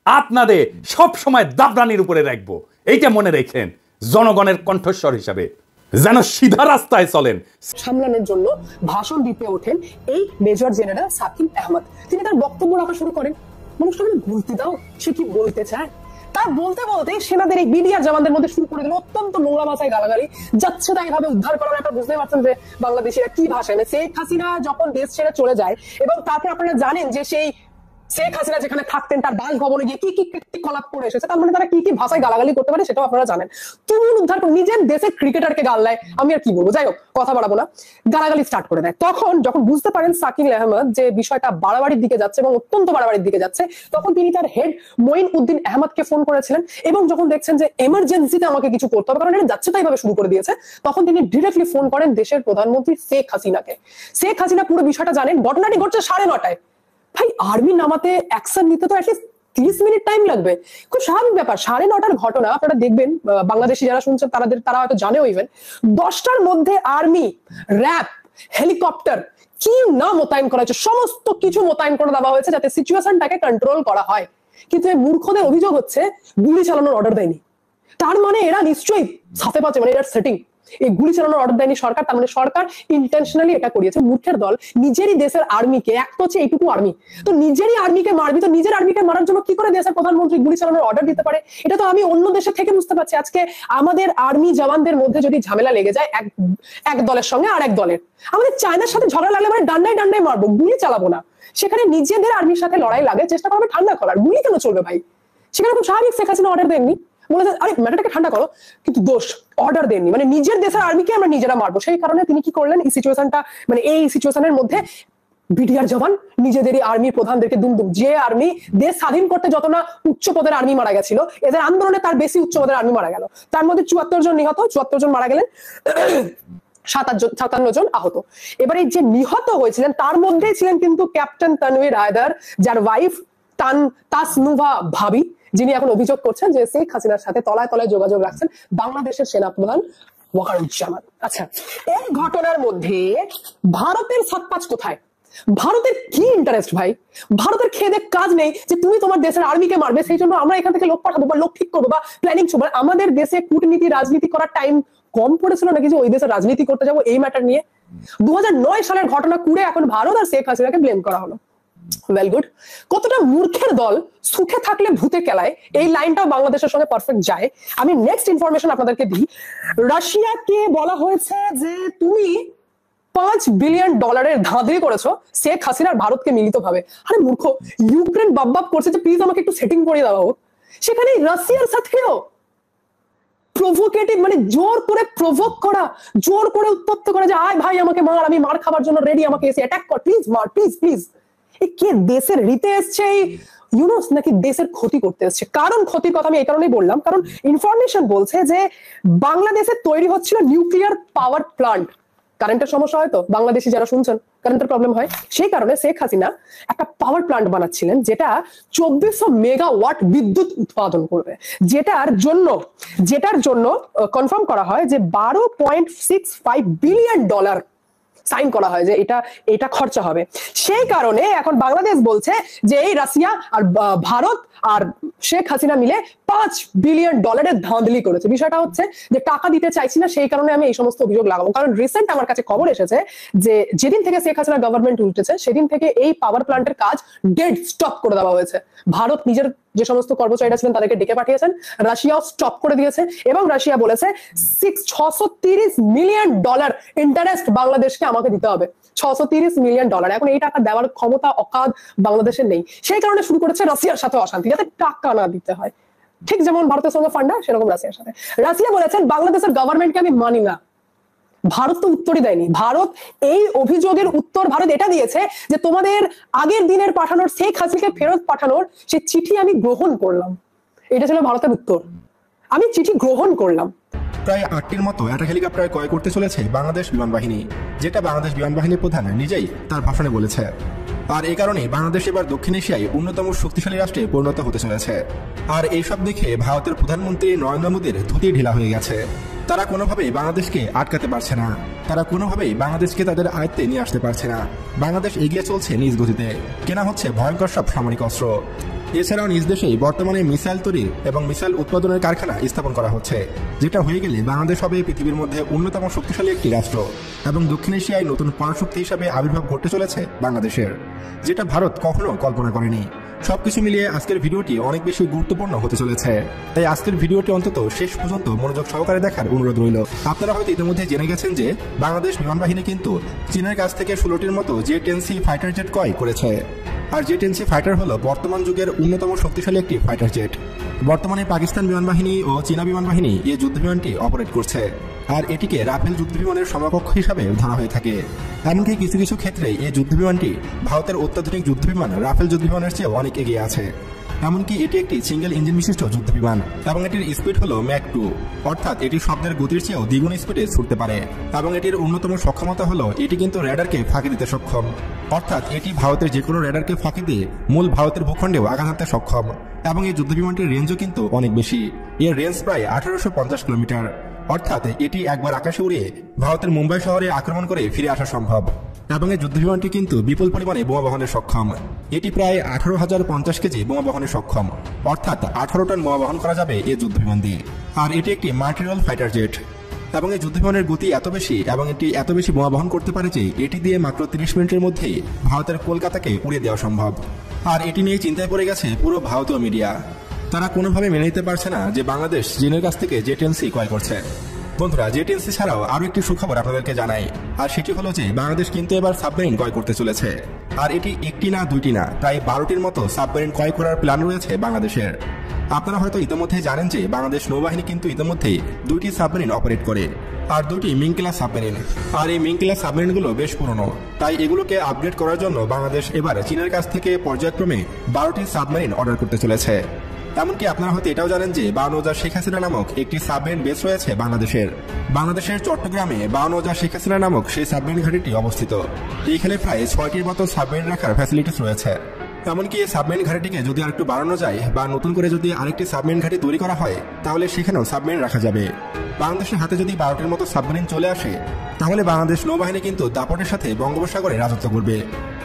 S2: আপনাদের সব সময় দাবরানির উপরে রাখবো, এইটা মনে রেখেন জনগণের কণ্ঠস্বর হিসাবে, যেন সিধা রাস্তায় চলেন।
S5: সামলানোর জন্য ভাষণ দিতে ওঠেন এই মেজর জেনারেল সাকিব আহমদ। তিনি তার বক্তব্য রাখা শুরু করেন, মানুষটাকে বলতে দাও সে কি বলতে চায়। তার বলতে বলতে সেনাদের এই বিডিআর জওয়ানদের মধ্যে শুরু করে দিল অত্যন্ত নোংরা ভাষায় গালাগালি, যাচ্ছে তাই ভাবে উদ্ধার করার। আপনারা বুঝতে পারছেন যে বাংলাদেশিরা কি ভাষায়। শেখ হাসিনা যখন দেশ ছেড়ে চলে যায় এবং তারপর আপনারা জানেন যে সেই শেখ হাসিনা যেখানে থাকতেন তার বাসভবনে গিয়ে কি কি কলাপ করে এসেছে, তার মানে তারা কি কি ভাষায় গালাগালি করতে পারে সেটাও আপনারা জানেন। তুমুল উদ্ধার করে নিজের দেশের ক্রিকেটারকে গাল দেয়, আমি আর কি বলবো, যাই হোক কথা বাড়াবো না, গালাগালি স্টার্ট করে দেয়। তখন যখন বুঝতে পারেন সাকিব আহমদ যে বিষয়টা বাড়াবাড়ির দিকে যাচ্ছে এবং অত্যন্ত বাড়াবাড়ির দিকে যাচ্ছে, তখন তিনি তার হেড মঈন উদ্দিন আহমদকে ফোন করেছিলেন এবং যখন দেখছেন যে এমার্জেন্সিতে আমাকে কিছু করতে হবে কারণ এটা যাচ্ছে তাই ভাবে শুরু করে দিয়েছে, তখন তিনি ডিরেক্টলি ফোন করেন দেশের প্রধানমন্ত্রী শেখ হাসিনাকে। শেখ হাসিনা পুরো বিষয়টা জানেন, ঘটনাটি ঘটছে 9:30। ভাই আর্মি নামাতে অ্যাকশন নিতে তো অ্যাটলিস্ট 30 মিনিট টাইম লাগবে, খুব স্বাভাবিক ব্যাপার। 9:30 ঘটনা, আপনারা দেখবেন বাংলাদেশি যারা শুনছেন তারা হয়তো জানেও, ইভেন 10টার মধ্যে আর্মি, র্যাব, হেলিকপ্টার কি না মোতায়েন করা হয়েছে, সমস্ত কিছু মোতায়েন করে দেওয়া হয়েছে যাতে সিচুয়েশনটাকে কন্ট্রোল করা হয়। কিন্তু এই মূর্খদের অভিযোগ হচ্ছে গুলি চালানোর অর্ডার দেয়নি। তার মানে এরা নিশ্চয়ই সাথে পাচ্ছে, মানে এরা সেটিং, এই গুলি চালানোর অর্ডার দেয়নি সরকার, তার মানে সরকার ইন্টেনশনালি এটা করিয়েছে। মূর্খের দল, নিজেরই দেশের আর্মিকে, এক তো হচ্ছে এইটুকু আর্মি, তো নিজেরই আর্মিকে মারবি, তো নিজের আর্মিকে মারার জন্য কি করে দেশের প্রধানমন্ত্রী গুলি চালানোর অর্ডার দিতে পারে? এটা তো আমি অন্য দেশের থেকে বুঝতে পারছি। আজকে আমাদের আর্মি জওয়ানদের মধ্যে যদি ঝামেলা লেগে যায় এক দলের সঙ্গে আর এক দলের, আমাদের চায়নার সাথে ঝগড়া লাগলে মানে ডান্ডায় ডান্ডায় মারবো, গুলি চালাবো না। সেখানে নিজেদের আর্মির সাথে লড়াই লাগে, চেষ্টা করবে ঠান্ডা করার, গুলি কেন চলবে ভাই? সেখানে খুব স্বাভাবিক শেখ হাসিনা অর্ডার দেননি, বলেছে আরে ম্যাটারটাকে ঠান্ডা করো, কিন্তু দোষ অর্ডার দেননি, মানে নিজের দেশের আর্মিকে আমরা নিজেরা মারবো। সেই কারণে তিনি কি করলেন, এই সিচুয়েশনটা, মানে এই সিচুয়েশনের মধ্যে বিডিআর জওয়ান নিজেদেরই আর্মির প্রধানদেরকে দুমদুম, যে আর্মি দেশ স্বাধীন করতে যত না উচ্চ পদের আর্মি মারা গেছিল, এদের আন্দোলনে তার বেশি উচ্চ পদের আর্মি মারা গেল। তার মধ্যে 74 জন নিহত, 74 জন মারা গেলেন, 57 জন আহত। এবার এই যে নিহত হয়েছিলেন তার মধ্যেই ছিলেন কিন্তু ক্যাপ্টেন তানভীর হায়দার, যার ওয়াইফ তাসনুভা ভাবি, যিনি এখন অভিযোগ করছেন যে শেখ হাসিনার সাথে তলায় তলায় যোগাযোগ রাখছেন বাংলাদেশের সেনাপ্রধান ওয়াকারুজ্জামান। আচ্ছা, এই ঘটনার মধ্যে ভারতের সাতপাঁচ কোথায়? ভারতের কি ইন্টারেস্ট ভাই? ভারতের খেদে কাজ নেই যে তুমি তোমার দেশের আর্মিকে মারবে, সেই জন্য আমরা এখান থেকে লোক পাঠাবো বা লোক ঠিক করবো বা প্ল্যানিং করবো। আমাদের দেশে কূটনীতি রাজনীতি করার টাইম কম পড়েছিল নাকি যে ওই দেশে রাজনীতি করতে যাবো এই ম্যাটার নিয়ে? 2009 সালের ঘটনা কুড়ে এখন ভারত আর শেখ হাসিনাকে ব্লেম করা হলো। ওয়েল গুড, কতটা মূর্খের দল, সুখে থাকলে ভূতে কেলায়, এই লাইনটাও বাংলাদেশের সঙ্গে পারফেক্ট যায়। আমি নেক্সট ইনফরমেশন আপনাদেরকে দিই। রাশিয়াকে বলা হয়েছে যে তুমি $5 বিলিয়ন ধাঁধলি করেছো শেখ হাসিনার ভারতকে মিলিত ভাবে। আরে মূর্খ, ইউক্রেন বাপ করছে যে প্লিজ আমাকে একটু সেটিং করে দেওয়া হোক, সেখানে রাশিয়ার সাথেও প্রভোকেটিভ, মানে জোর করে প্রভোক করা, জোর করে উত্তপ্ত করা, যে আয় ভাই আমাকে মার, আমি মার খাবার জন্য রেডি, আমাকে এসে অ্যাটাক কর, প্লিজ মার, প্লিজ প্লিজ। কে দেশের রীতে এসছে ইউনুস নাকি দেশের ক্ষতি করতে এসছে? কারণ ক্ষতির কথা আমি এই কারণেই বললাম, কারণ ইনফরমেশন বলছে যে বাংলাদেশে তৈরি হচ্ছিল নিউক্লিয়ার পাওয়ার প্লান্ট। কারেন্টের সমস্যা হয় তো, বাংলাদেশি যারা শুনছেন কারেন্টের প্রবলেম হয়, সেই কারণে শেখ হাসিনা একটা পাওয়ার প্লান্ট বানাচ্ছিলেন যেটা 2400 মেগাওয়াট বিদ্যুৎ উৎপাদন করবে, যেটার জন্য কনফার্ম করা হয় যে $12.65 বিলিয়ন সাইন করা হয় যে এটা খরচা হবে। সেই কারণে এখন বাংলাদেশ বলছে যে এই রাশিয়া আর ভারত আর শেখ হাসিনা মিলে $5 বিলিয়ন ধাঁধলি করেছে। বিষয়টা হচ্ছে যে টাকা দিতে চাইছি না, সেই কারণে আমি এই সমস্ত অভিযোগ লাগাবো। কারণ রিসেন্ট আমার কাছে খবর এসেছে যে যেদিন থেকে শেখ হাসিনা গভর্নমেন্ট উল্টেছে সেদিন থেকে এই পাওয়ার প্ল্যান্টের কাজ ডেড স্টপ করে দেওয়া হয়েছে। ভারত নিজের যে সমস্ত কর্মচারীরা ছিলেন তাদেরকে ডেকে পাঠিয়েছেন, রাশিয়াও স্টপ করে দিয়েছে এবং রাশিয়া বলেছে $630 মিলিয়ন ইন্টারেস্ট বাংলাদেশকে আমাকে দিতে হবে। $630 মিলিয়ন। এখন এই টাকা দেওয়ার ক্ষমতা অকাদ বাংলাদেশের নেই, সেই কারণে শুরু করেছে রাশিয়ার সাথে অশান্তি, যাতে টাকা না দিতে হয়। ঠিক যেমন ভারতের সঙ্গে ফান্ডা, সেরকম রাশিয়ার সাথে। রাশিয়া বলেছেন বাংলাদেশের গভর্নমেন্টকে আমি মানি না। ভারত তো উত্তরই দেয়নি। ভারত এই অভিযোগের উত্তর ভারত এটা দিয়েছে যে তোমাদের আগের দিনের পাঠানোর, শেখ হাসিনাকে ফেরত পাঠানোর সেই চিঠি আমি গ্রহণ করলাম। এটা ছিল ভারতের উত্তর, আমি চিঠি গ্রহণ করলাম।
S15: প্রায় 8টির মতো অ্যাটাক হেলিকপ্টার ক্রয় করতে চলেছে বাংলাদেশ বিমান বাহিনী, যেটা বাংলাদেশ বিমান বাহিনীর প্রধান নিজেই তার ভাষণে বলেছে। আর এই কারণে বাংলাদেশ এবার দক্ষিণ এশিয়ায় অন্যতম শক্তিশালী রাষ্ট্রে পরিণত হতে চলেছে। আর এইসব দেখে ভারতের প্রধানমন্ত্রী নরেন্দ্র মোদীর ধুতি ঢিলা হয়ে গেছে। তারা কোনোভাবেই বাংলাদেশকে আটকাতে পারছে না, তারা কোনোভাবেই বাংলাদেশকে তাদের আয়ত্তে নিয়ে আসতে পারছে না। বাংলাদেশ এগিয়ে চলছে নিজ গতিতে, কেনা হচ্ছে ভয়ঙ্কর সব সামরিক অস্ত্র। এছাড়াও নিজ দেশেই বর্তমানে মিসাইল তৈরি এবং মিসাইল উৎপাদনের কারখানা স্থাপন করা হচ্ছে, যেটা হয়ে গেলে বাংলাদেশ হবে পৃথিবীর মধ্যে অন্যতম শক্তিশালী একটি রাষ্ট্র এবং দক্ষিণ এশিয়ায় নতুন পরাশক্তি হিসাবে আবির্ভাব ঘটতে চলেছে বাংলাদেশের, যেটা ভারত কখনো কল্পনা করেনি। সবকিছু মিলিয়ে আজকের ভিডিওটি অনেক বেশি গুরুত্বপূর্ণ হতে চলেছে, তাই আজকের ভিডিওটি অন্তত শেষ পর্যন্ত মনোযোগ সহকারে দেখার অনুরোধ রইল। আপনারা হয়তো ইতিমধ্যে জেনে গেছেন যে বাংলাদেশ বিমান বাহিনী কিন্তু চীনের কাছ থেকে 16টির মতো জে-10C ফাইটার জেট ক্রয় করেছে। আর জে-10C ফাইটার হলো বর্তমান যুগের অন্যতম শক্তিশালী একটি ফাইটার জেট। বর্তমানে পাকিস্তান বিমান বাহিনী ও চীনা বিমান বাহিনী এই যুদ্ধ বিমানটি অপারেট করছে, আর এটিকে রাফেল যুদ্ধ বিমানের সমকক্ষ হিসাবে ধরা হয়ে থাকে। এমনকি কিছু কিছু ক্ষেত্রে এই যুদ্ধ বিমানটি ভারতের অত্যাধুনিক যুদ্ধ বিমান রাফেল যুদ্ধ বিমানের চেয়ে অনেক এগিয়ে আছে। এমনকি এটি একটি সিঙ্গেল ইঞ্জিন বিশিষ্ট যুদ্ধ বিমান এবং এটির স্পিড হলো ম্যাক 2, অর্থাৎ এটি শব্দের গতির চেয়েও দ্বিগুণ স্পিডে ছুটতে পারে। এবং এটির অন্যতম সক্ষমতা হলো এটি কিন্তু রেডারকে ফাঁকি দিতে সক্ষম, অর্থাৎ এটি ভারতের যে কোনো রেডারকে ফাঁকি দিয়ে মূল ভারতের ভূখণ্ডেও আঘাত হানতে সক্ষম। এবং এই যুদ্ধ বিমানটির রেঞ্জও কিন্তু অনেক বেশি, এর রেঞ্জ প্রায় 1850 কিলোমিটার, অর্থাৎ এটি একবার আকাশে উড়িয়ে ভারতের মুম্বাই শহরে আক্রমণ করে ফিরে আসা সম্ভব। এবং এই যুদ্ধ বিমানটি কিন্তু বিপুল পরিমাণে বোমা বহনে সক্ষম, এটি প্রায় 18,050 কেজি বোমা বহনে সক্ষম, অর্থাৎ 18 টন বোমা বহন করা যাবে এই যুদ্ধ বিমান দিয়ে। আর এটি একটি মাল্টিরোল ফাইটার জেট এবং এই যুদ্ধ বিমানের গতি এত বেশি এবং এটি এত বেশি বোমা বহন করতে পারে যে এটি দিয়ে মাত্র 30 মিনিটের মধ্যেই ভারতের কলকাতাকে উড়িয়ে দেওয়া সম্ভব। আর এটি নিয়ে চিন্তায় পড়ে গেছে পুরো ভারতীয় মিডিয়া, তারা কোনোভাবে মেনে নিতে পারছে না যে বাংলাদেশ চীনের কাছ থেকে জে-10C ক্রয় করছে। বন্ধুরা, জে-10C ছাড়াও আরও একটি সুখবর আপনাদেরকে জানাই, আর সেটি হলো যে বাংলাদেশ কিন্তু এবার সাবমেরিন ক্রয় করতে চলেছে। আর এটি একটি না দুইটি না, প্রায় 12টির মতো সাবমেরিন ক্রয় করার প্ল্যান রয়েছে বাংলাদেশের। আপনারা হয়তো ইতিমধ্যে জানেন যে বাংলাদেশ নৌবাহিনী কিন্তু ইতিমধ্যেই 2টি সাবমেরিন অপারেট করে, আর 2টি মিং ক্লাস সাবমেরিন। আর এই মিং ক্লাস সাবমেরিনগুলো বেশ পুরনো, তাই এগুলোকে আপগ্রেড করার জন্য বাংলাদেশ এবার চীনের কাছ থেকে পর্যায়ক্রমে 12টি সাবমেরিন অর্ডার করতে চলেছে। এমনকি আপনারা হয়তো এটাও জানেন যে 52 শেখ হাসিনা নামক একটি সাবমেরিন বেস রয়েছে বাংলাদেশের চট্টগ্রামে 52 শেখ হাসিনা নামক সেই সাবমেরিন ঘাঁটিটি অবস্থিত। এইখানে প্রায় 6টির মতো সাবমেরিন রাখার ফ্যাসিলিটিস রয়েছে। এমনকি এই সাবমেরিন ঘাঁটিটিকে যদি আরেকটু বাড়ানো যায় বা নতুন করে যদি আরেকটি সাবমেরিন ঘাঁটি তৈরি করা হয়, তাহলে সেখানেও সাবমেরিন রাখা যাবে। বাংলাদেশের হাতে যদি 12টির মতো সাবমেরিন চলে আসে, তাহলে বাংলাদেশ নৌবাহিনী কিন্তু দাপটের সাথে বঙ্গোপসাগরে রাজত্ব করবে।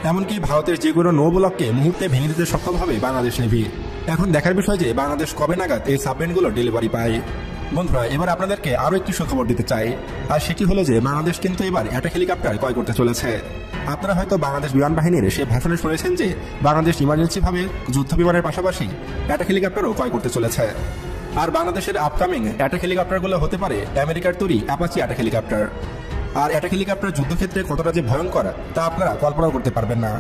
S15: এমনকি ভারতের যে কোনো নৌবলককে মুহূর্তে ভেঙে দিতে সক্ষম হবে বাংলাদেশ নেভি। এখন দেখার বিষয় যে বাংলাদেশ কবে নাগাদ এই সাবমেরিনগুলো ডেলিভারি পায়। বন্ধুরা, এবার আপনাদেরকে আরও একটি সুখবর দিতে চাই, আর সেটি হলো যে বাংলাদেশ কিন্তু এবার অ্যাটাক হেলিকপ্টার ক্রয় করতে চলেছে। আপনারা হয়তো বাংলাদেশ বিমান বাহিনীর সে ভাষণে শুনেছেন যে বাংলাদেশ ইমার্জেন্সিভাবে যুদ্ধ বিমানের পাশাপাশি অ্যাটাক হেলিকপ্টারও ক্রয় করতে চলেছে। আর বাংলাদেশের আপকামিং অ্যাটাক হেলিকপ্টারগুলো হতে পারে আমেরিকার তৈরি অ্যাপাচি অ্যাটাক হেলিকপ্টার। আর অ্যাটাক হেলিকপ্টার যুদ্ধক্ষেত্রে কতটা যে ভয়ঙ্কর তা আপনারা কল্পনাও করতে পারবেন না।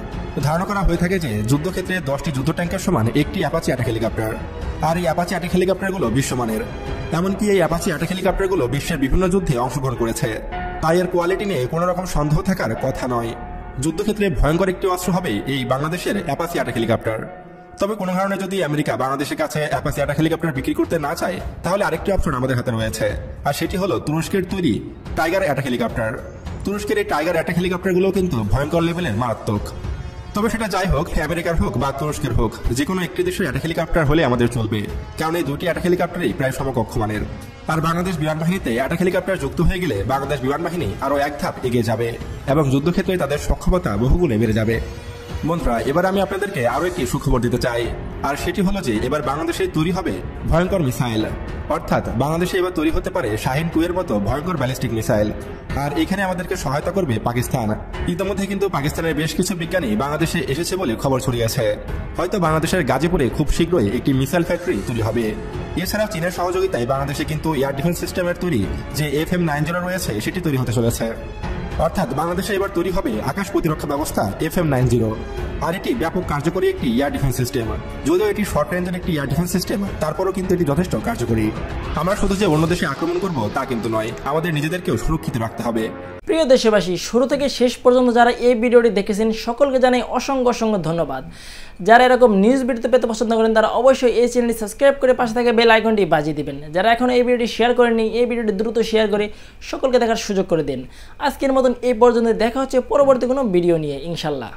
S15: ধারণা করা হয়ে থাকে যে যুদ্ধক্ষেত্রে 10টি যুদ্ধ ট্যাঙ্কের সমান একটি অ্যাপাচি অ্যাটাক হেলিকপ্টার। আর এই অ্যাপাচি অ্যাটাক হেলিকপ্টারগুলো বিশ্বমানের, এমনকি এই অ্যাপাচি অ্যাটাক হেলিকপ্টারগুলো বিশ্বের বিভিন্ন যুদ্ধে অংশগ্রহণ করেছে, তাই এর কোয়ালিটি নিয়ে কোনো রকম সন্দেহ থাকার কথা নয়। যুদ্ধক্ষেত্রে ভয়ঙ্কর একটি অস্ত্র হবে এই বাংলাদেশের অ্যাপাচি অ্যাটাক হেলিকপ্টার। তবে কোনো কারণে যদি আমেরিকা বাংলাদেশের কাছে অ্যাপাচি অ্যাটাক হেলিকপ্টার বিক্রি করতে না চায়, তাহলে আরেকটি অপশন আমাদের হাতে রয়েছে, আর সেটি হলো তুরস্কের তৈরি টাইগার অ্যাটাক হেলিকপ্টার। তুরস্কের এই টাইগার অ্যাটাক হেলিকপ্টারগুলো কিন্তু ভয়ঙ্কর লেভেলের মারাত্মক। তবে সেটা যাই হোক, আমেরিকার হোক বা তুরস্কের হোক, যে কোনো একটি দেশের অ্যাটাক হেলিকপ্টার হলে আমাদের চলবে, কারণ এই দুটি অ্যাটাক হেলিকপ্টারই প্রায় সমকক্ষ মানের। আর বাংলাদেশ বিমান বাহিনীতে অ্যাটাক হেলিকপ্টার যুক্ত হয়ে গেলে বাংলাদেশ বিমান বাহিনী আরও এক ধাপ এগিয়ে যাবে এবং যুদ্ধক্ষেত্রে তাদের সক্ষমতা বহুগুণে বেড়ে যাবে। বন্ধুরা, এবার আমি আপনাদেরকে আরও একটি সুখবর দিতে চাই, আর সেটি হলো যে এবার বাংলাদেশে তৈরি হবে ভয়ঙ্কর মিসাইল, অর্থাৎ বাংলাদেশে এবার তৈরি হতে পারে শাহিন 2 এর মতো ভয়ঙ্কর ব্যালিস্টিক মিসাইল। আর এখানে আমাদেরকে সহায়তা করবে পাকিস্তান। ইতিমধ্যে কিন্তু পাকিস্তানের বেশ কিছু বিজ্ঞানী বাংলাদেশে এসেছে বলে খবর ছড়িয়েছে। হয়তো বাংলাদেশের গাজীপুরে খুব শীঘ্রই একটি মিসাইল ফ্যাক্টরি তৈরি হবে। এছাড়াও চীনের সহযোগিতায় বাংলাদেশে কিন্তু এয়ার ডিফেন্স সিস্টেমের তৈরি যে FM-90 রয়েছে সেটি তৈরি হতে চলেছে। অর্থাৎ বাংলাদেশে এবার তৈরি হবে আকাশ প্রতিরক্ষা ব্যবস্থা FM-90, আর এটি ব্যাপক কার্যকরী একটি এয়ার ডিফেন্স সিস্টেম। যদিও এটি শর্ট রেঞ্জের একটি এয়ার ডিফেন্স সিস্টেম, তারপরও কিন্তু এটি যথেষ্ট কার্যকরী। আমরা শুধু যে অন্য দেশে আক্রমণ করব তা কিন্তু নয়, আমাদের নিজেদেরকেও সুরক্ষিত রাখতে হবে।
S12: প্রিয় দেশবাসী, শুরু থেকে শেষ পর্যন্ত যারা এই ভিডিওটি দেখেছেন সকলকে জানাই অসংখ্য ধন্যবাদ। যারা এরকম নিউজ ভিডিও পেতে পছন্দ করেন তারা অবশ্যই এই চ্যানেলটি সাবস্ক্রাইব করে পাশে থাকা বেল আইকনটি বাজিয়ে দিবেন। যারা এখন এই ভিডিওটি শেয়ার করেননি, এই ভিডিওটি দ্রুত শেয়ার করে সকলকে দেখার সুযোগ করে দিন। আজকের মতন এই পর্যন্ত, দেখা হচ্ছে পরবর্তী কোনো ভিডিও নিয়ে ইনশাল্লাহ।